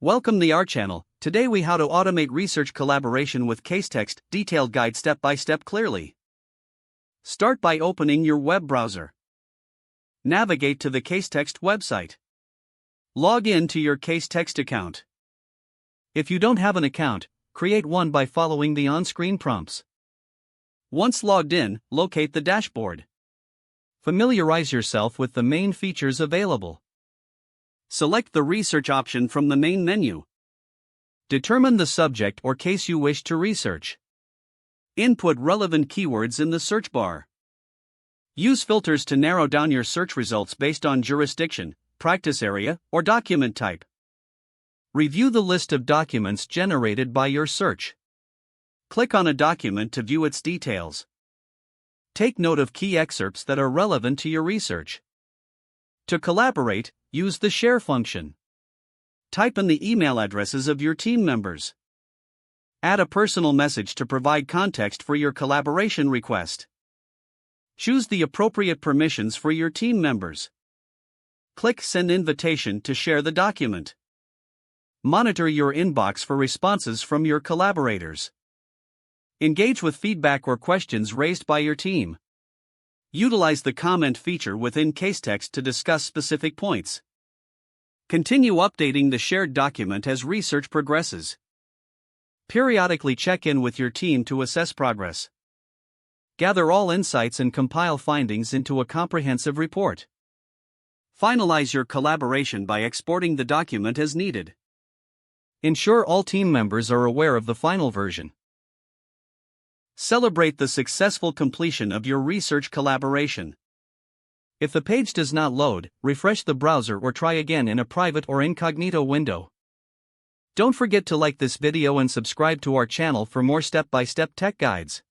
Welcome to our channel. Today we how to automate research collaboration with CaseText, detailed guide step by step clearly. Start by opening your web browser. Navigate to the CaseText website. Log in to your CaseText account. If you don't have an account, create one by following the on-screen prompts. Once logged in, locate the dashboard. Familiarize yourself with the main features available. Select the research option from the main menu. Determine the subject or case you wish to research. Input relevant keywords in the search bar. Use filters to narrow down your search results based on jurisdiction, practice area, or document type. Review the list of documents generated by your search. Click on a document to view its details. Take note of key excerpts that are relevant to your research. To collaborate, use the share function. Type in the email addresses of your team members. Add a personal message to provide context for your collaboration request. Choose the appropriate permissions for your team members. Click Send Invitation to share the document. Monitor your inbox for responses from your collaborators. Engage with feedback or questions raised by your team. Utilize the comment feature within CaseText to discuss specific points. Continue updating the shared document as research progresses. Periodically check in with your team to assess progress. Gather all insights and compile findings into a comprehensive report. Finalize your collaboration by exporting the document as needed. Ensure all team members are aware of the final version. Celebrate the successful completion of your research collaboration. If the page does not load, refresh the browser or try again in a private or incognito window. Don't forget to like this video and subscribe to our channel for more step-by-step tech guides.